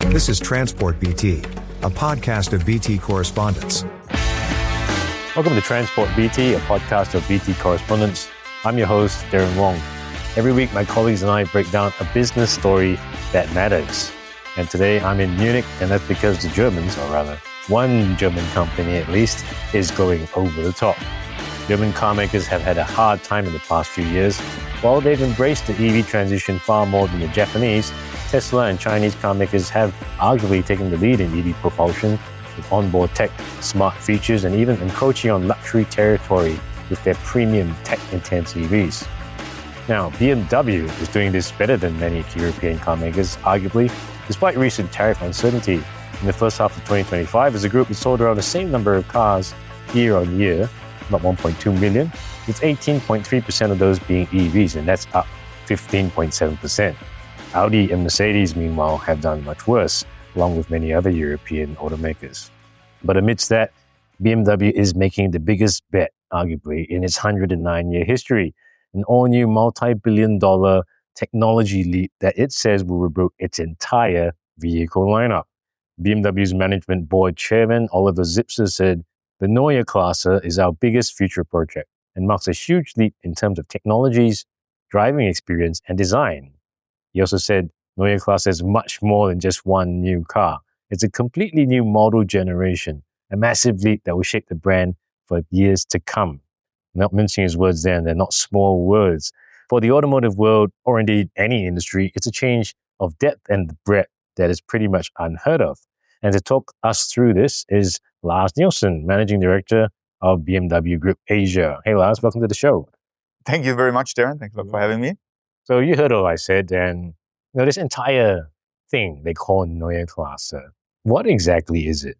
This is Transport BT, a podcast of BT correspondents. Welcome to Transport BT, a podcast of BT correspondents. I'm your host, Derryn Wong. Every week, my colleagues and I break down a business story that matters. And today, I'm in Munich, and that's because the Germans, or rather, one German company at least, is going over the top. German carmakers have had a hard time in the past few years. While they've embraced the EV transition far more than the Japanese, Tesla and Chinese carmakers have arguably taken the lead in EV propulsion with onboard tech, smart features, and even encroaching on luxury territory with their premium tech-intense EVs. Now, BMW is doing this better than many European carmakers, arguably, despite recent tariff uncertainty. In the first half of 2025, as a group, it sold around the same number of cars year on year, about 1.2 million, with 18.3% of those being EVs, and that's up 15.7%. Audi and Mercedes, meanwhile, have done much worse, along with many other European automakers. But amidst that, BMW is making the biggest bet, arguably, in its 109-year history, an all-new multi-billion-dollar technology leap that it says will reboot its entire vehicle lineup. BMW's management board chairman, Oliver Zipse, said, "The Neue Klasse is our biggest future project and marks a huge leap in terms of technologies, driving experience, and design." He also said, Neue Klasse is much more than just one new car. It's a completely new model generation, a massive leap that will shape the brand for years to come. Not mincing his words there, and they're not small words. For the automotive world, or indeed any industry, it's a change of depth and breadth that is pretty much unheard of. And to talk us through this is Lars Nielsen, Managing Director of BMW Group Asia. Hey Lars, welcome to the show. Thank you very much, Derryn. Thanks for having me. So you heard all I said, and this entire thing they call Neue Klasse. What exactly is it?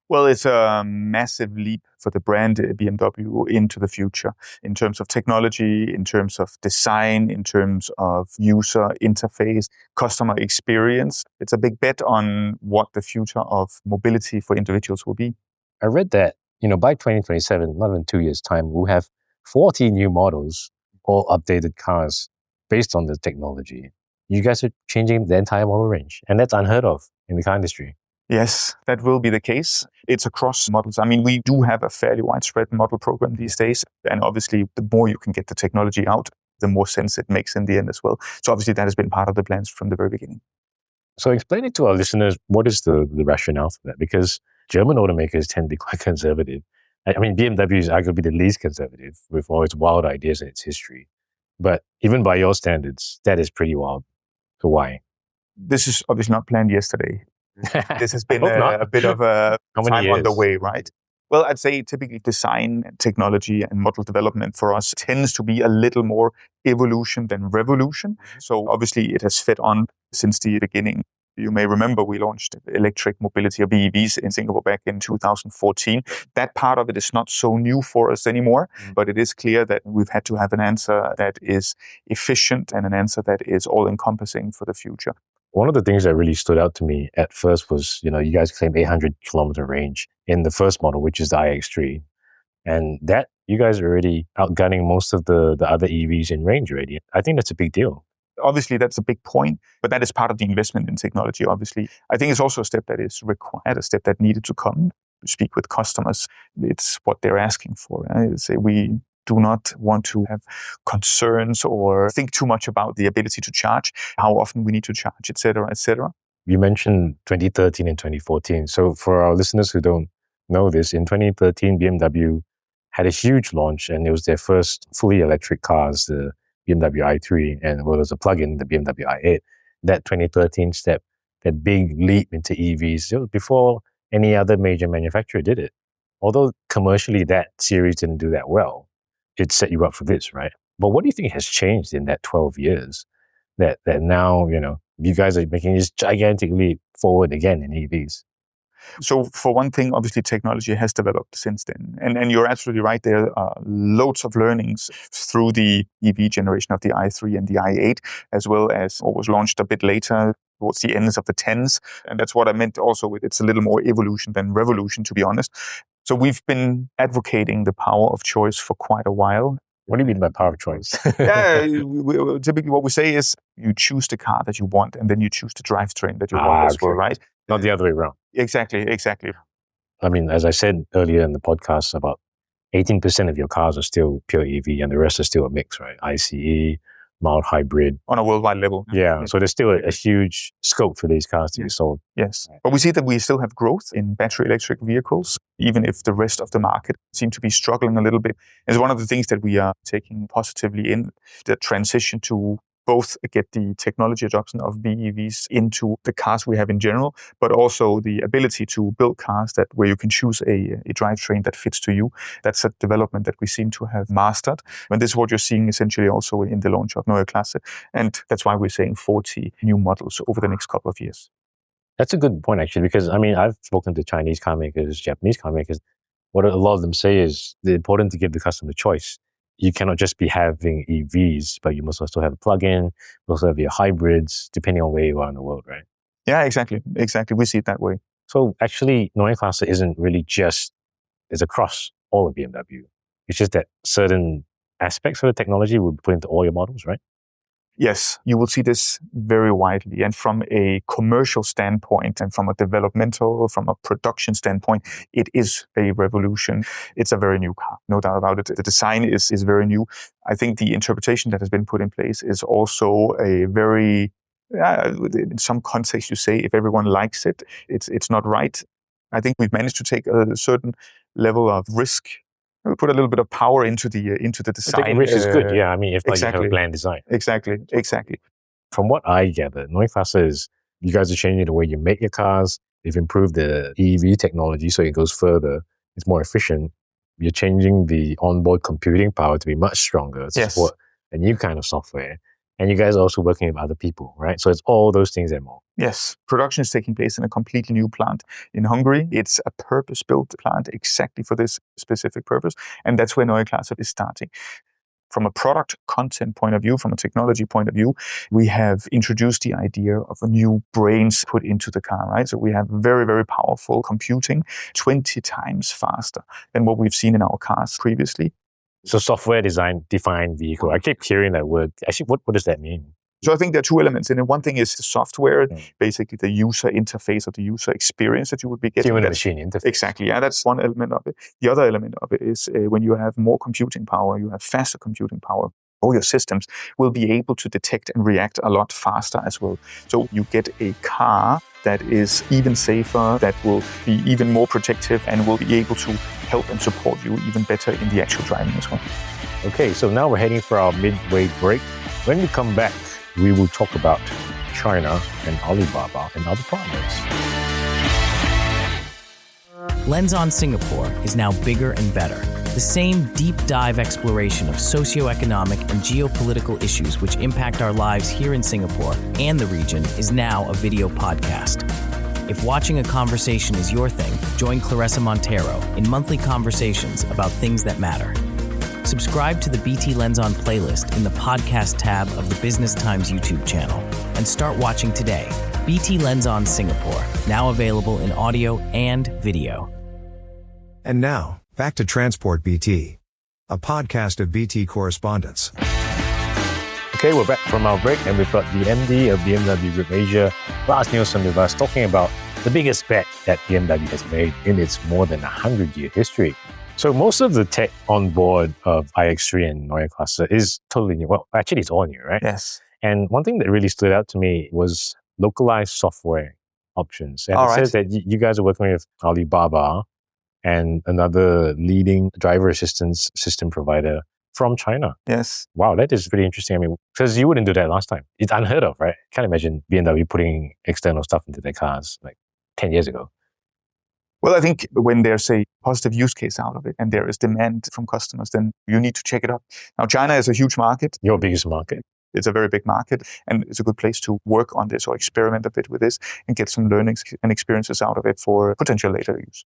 Well, it's a massive leap for the brand BMW into the future in terms of technology, in terms of design, in terms of user interface, customer experience. It's a big bet on what the future of mobility for individuals will be. I read that, by 2027, not in 2 years' time, we'll have 40 new models or updated cars based on the technology. You guys are changing the entire model range, and that's unheard of in the car industry. Yes, that will be the case. It's across models. I mean, we do have a fairly widespread model program these days. And obviously, the more you can get the technology out, the more sense it makes in the end as well. So obviously, that has been part of the plans from the very beginning. So explain it to our listeners, what is the rationale for that? Because German automakers tend to be quite conservative. I mean, BMW is arguably the least conservative with all its wild ideas in its history. But even by your standards, that is pretty wild. So why? This is obviously not planned yesterday. This has been a bit of a time on the way, right? Well, I'd say typically design, technology, and model development for us tends to be a little more evolution than revolution. So obviously it has fed on since the beginning. You may remember we launched electric mobility or BEVs in Singapore back in 2014. That part of it is not so new for us anymore, but it is clear that we've had to have an answer that is efficient and an answer that is all-encompassing for the future. One of the things that really stood out to me at first was, you guys claim 800 kilometer range in the first model, which is the iX3. And that, you guys are already outgunning most of the other EVs in range already. I think that's a big deal. Obviously, that's a big point, but that is part of the investment in technology, obviously. I think it's also a step that is required, a step that needed to come. Speak with customers, it's what they're asking for. I say we do not want to have concerns or think too much about the ability to charge, how often we need to charge, et cetera, et cetera. You mentioned 2013 and 2014. So for our listeners who don't know this, in 2013, BMW had a huge launch, and it was their first fully electric cars, the BMW i3, and well, there's a plug-in, the BMW i8. That 2013 step, that big leap into EVs, it was before any other major manufacturer did it. Although commercially that series didn't do that well, it set you up for this, right? But what do you think has changed in that 12 years that now, you guys are making this gigantic leap forward again in EVs? So for one thing, obviously technology has developed since then. And you're absolutely right. There are loads of learnings through the EV generation of the i3 and the i8, as well as what was launched a bit later towards the ends of the 10s. And that's what I meant also with it's a little more evolution than revolution, to be honest. So we've been advocating the power of choice for quite a while. What do you mean by power of choice? Typically what we say is you choose the car that you want, and then you choose the drivetrain that you want as well, right? Not the other way around. Exactly. I mean, as I said earlier in the podcast, about 18% of your cars are still pure EV, and the rest are still a mix, right? ICE, mild hybrid. On a worldwide level. Yeah, so there's still a huge scope for these cars to be sold. Yes, but we see that we still have growth in battery electric vehicles, even if the rest of the market seems to be struggling a little bit. It's one of the things that we are taking positively in the transition to both get the technology adoption of BEVs into the cars we have in general, but also the ability to build cars where you can choose a drivetrain that fits to you. That's a development that we seem to have mastered. And this is what you're seeing essentially also in the launch of Neue Klasse. And that's why we're saying 40 new models over the next couple of years. That's a good point, actually, because I mean, I've spoken to Chinese car makers, Japanese car makers. What a lot of them say is it's important to give the customer choice. You cannot just be having EVs, but you must also have a plug-in, you also have your hybrids, depending on where you are in the world, right? Yeah, exactly. We see it that way. So actually, Neue Klasse isn't really it's across all of BMW. It's just that certain aspects of the technology will be put into all your models, right? Yes, you will see this very widely. And from a commercial standpoint and from a developmental, from a production standpoint, it is a revolution. It's a very new car, no doubt about it. The design is very new. I think the interpretation that has been put in place is also a very, in some context you say, if everyone likes it, it's not right. I think we've managed to take a certain level of risk. We put a little bit of power into the design. Which is good, yeah. I mean, if exactly. You have a bland design. Exactly. From what I gather, Neue Klasse is you guys are changing the way you make your cars. You've improved the EV technology so it goes further. It's more efficient. You're changing the onboard computing power to be much stronger to support a new kind of software. And you guys are also working with other people, right? So it's all those things and more. Yes. Production is taking place in a completely new plant in Hungary. It's a purpose-built plant exactly for this specific purpose. And that's where Neue Klasse is starting. From a product content point of view, from a technology point of view, we have introduced the idea of a new brains put into the car, right? So we have very, very powerful computing, 20 times faster than what we've seen in our cars previously. So software defined vehicle. I keep hearing that word. Actually, what does that mean? So I think there are two elements. And one thing is the software, basically the user interface or the user experience that you would be getting. Human-machine interface. Exactly. Yeah, that's one element of it. The other element of it is when you have more computing power, you have faster computing power. All your systems will be able to detect and react a lot faster as well. So you get a car that is even safer, that will be even more protective and will be able to help and support you even better in the actual driving as well. Okay, so now we're heading for our midway break. When we come back, we will talk about China and Alibaba and other partners. Lens on Singapore is now bigger and better. The same deep dive exploration of socioeconomic and geopolitical issues which impact our lives here in Singapore and the region is now a video podcast. If watching a conversation is your thing, join Clarissa Montero in monthly conversations about things that matter. Subscribe to the BT Lens On playlist in the podcast tab of the Business Times YouTube channel and start watching today. BT Lens On Singapore, now available in audio and video. And now, back to Transport BT, a podcast of BT correspondents. Okay, we're back from our break and we've got the MD of BMW Group Asia, Lars Nielsen, with us talking about the biggest bet that BMW has made in its more than 100-year history. So most of the tech on board of iX3 and Neue Klasse is totally new. Well, actually, it's all new, right? Yes. And one thing that really stood out to me was localized software options. And it says that you guys are working with Alibaba and another leading driver assistance system provider from China. Yes. Wow, that is pretty interesting. I mean, because you wouldn't do that last time. It's unheard of, right? Can't imagine BMW putting external stuff into their cars like 10 years ago. Well, I think when there's a positive use case out of it and there is demand from customers, then you need to check it out. Now, China is a huge market. Your biggest market. It's a very big market and it's a good place to work on this or experiment a bit with this and get some learnings and experiences out of it for potential later use.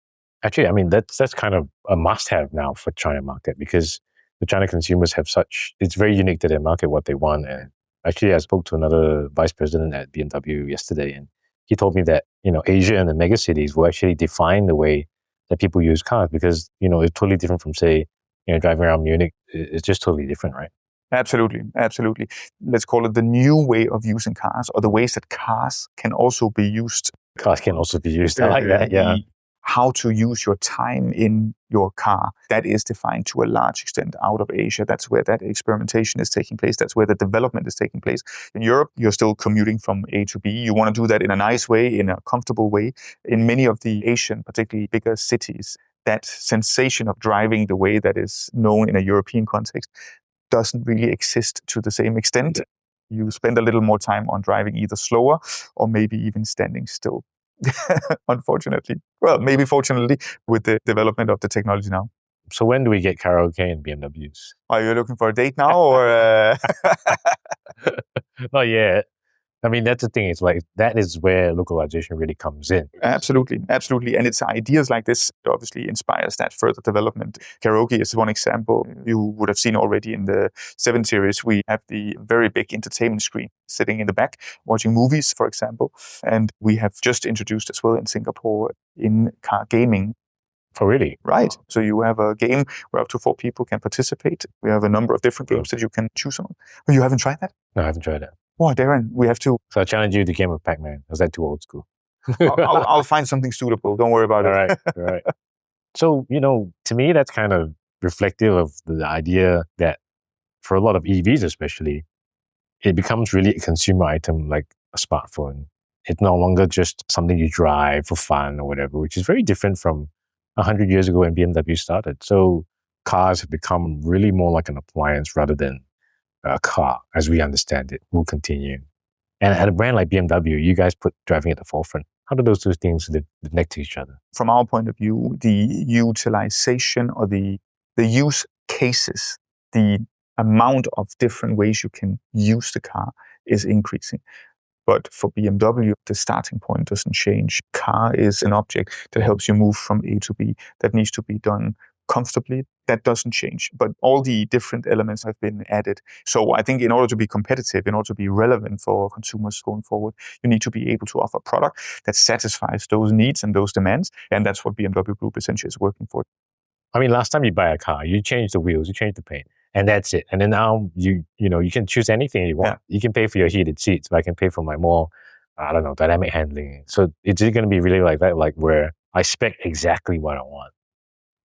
Actually, I mean, that's kind of a must-have now for China market because the China consumers have it's very unique to their market, what they want. And actually, I spoke to another vice president at BMW yesterday, and he told me that, Asia and the megacities will actually define the way that people use cars because, it's totally different from, say, driving around Munich is just totally different, right? Absolutely. Let's call it the new way of using cars, or the ways that cars can also be used. Cars can also be used. I like that, yeah. How to use your time in your car, that is defined to a large extent out of Asia. That's where that experimentation is taking place. That's where the development is taking place. In Europe, you're still commuting from A to B. You want to do that in a nice way, in a comfortable way. In many of the Asian, particularly bigger cities, that sensation of driving the way that is known in a European context doesn't really exist to the same extent. You spend a little more time on driving either slower or maybe even standing still. Unfortunately. Well, maybe fortunately, with the development of the technology now. So when do we get karaoke in BMWs? Are you looking for a date now, or? Not yet. I mean, that's the thing. It's like, that is where localization really comes in. Absolutely. And it's ideas like this that obviously inspires that further development. Karaoke is one example. You would have seen already in the 7 Series, we have the very big entertainment screen sitting in the back, watching movies, for example. And we have just introduced as well in Singapore in-car gaming. Oh, really? Right. So you have a game where up to 4 people can participate. We have a number of different games that you can choose on. Oh, you haven't tried that? No, I haven't tried that. Oh, Derryn, we have to. So I challenge you to game of Pac-Man. Was that too old school? I'll find something suitable. Don't worry about it. All right. So, to me, that's kind of reflective of the idea that for a lot of EVs especially, it becomes really a consumer item like a smartphone. It's no longer just something you drive for fun or whatever, which is very different from 100 years ago when BMW started. So cars have become really more like an appliance rather than a car, as we understand it, will continue. And at a brand like BMW, you guys put driving at the forefront. How do those two things live next to each other? From our point of view, the utilization or the use cases, the amount of different ways you can use the car is increasing. But for BMW, the starting point doesn't change. Car is an object that helps you move from A to B. That needs to be done comfortably. That doesn't change. But all the different elements have been added. So I think in order to be competitive, in order to be relevant for consumers going forward, you need to be able to offer a product that satisfies those needs and those demands. And that's what BMW Group essentially is working for. I mean, last time you buy a car, you change the wheels, you change the paint, and that's it. And then now you can choose anything you want. Yeah. You can pay for your heated seats, but I can pay for my more, dynamic handling. So it's going to be really like that, like where I spec exactly what I want.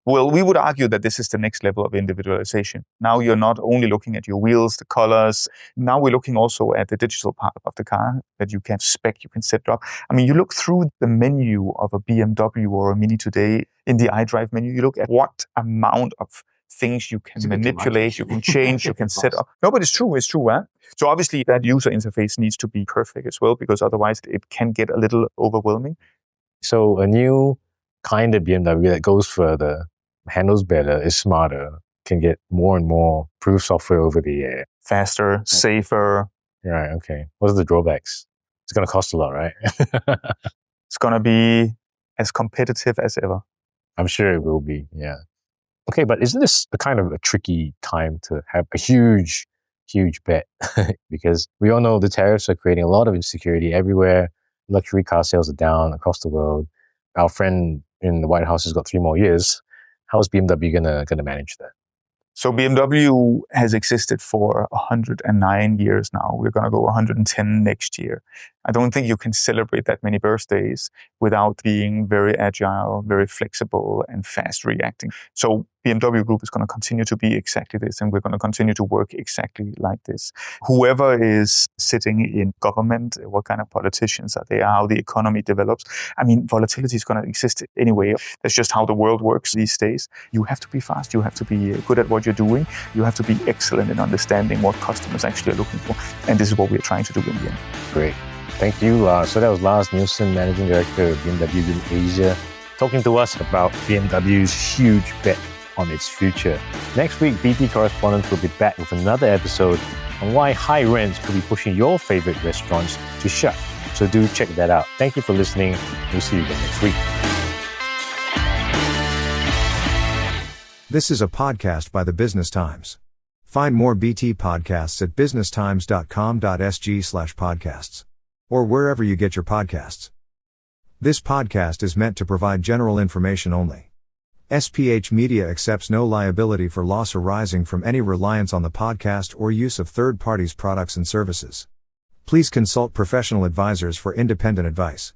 Well, we would argue that this is the next level of individualization. Now you're not only looking at your wheels, the colors. Now we're looking also at the digital part of the car that you can spec, you can set up. I mean, you look through the menu of a BMW or a Mini today in the iDrive menu, you look at what amount of things you can manipulate, you can change, you can set up. No, but it's true, huh? So obviously that user interface needs to be perfect as well, because otherwise it can get a little overwhelming. So a new kind of BMW that goes further, handles better, is smarter, can get more and more improved software over the air. Faster, safer. Right, okay. What are the drawbacks? It's going to cost a lot, right? It's going to be as competitive as ever. I'm sure it will be, yeah. Okay, but isn't this a kind of a tricky time to have a huge bet? Because we all know the tariffs are creating a lot of insecurity everywhere. Luxury car sales are down across the world. Our friend in the White House has got 3 more years. How is BMW gonna manage that? So BMW has existed for 109 years now. We're going to go 110 next year. I don't think you can celebrate that many birthdays without being very agile, very flexible, and fast reacting. So BMW Group is going to continue to be exactly this, and we're going to continue to work exactly like this. Whoever is sitting in government, what kind of politicians are there, how the economy develops. I mean, volatility is going to exist anyway. That's just how the world works these days. You have to be fast. You have to be good at what you're doing. You have to be excellent in understanding what customers actually are looking for. And this is what we're trying to do in the end. Great. Thank you, Lars. So that was Lars Nielsen, Managing Director of BMW Group Asia, talking to us about BMW's huge bet on its future. Next week, BT correspondents will be back with another episode on why high rents could be pushing your favorite restaurants to shut. So do check that out. Thank you for listening. We'll see you again next week. This is a podcast by the Business Times. Find more BT podcasts at businesstimes.com.sg/podcasts. Or wherever you get your podcasts. This podcast is meant to provide general information only. SPH Media accepts no liability for loss arising from any reliance on the podcast or use of third parties' products and services. Please consult professional advisors for independent advice.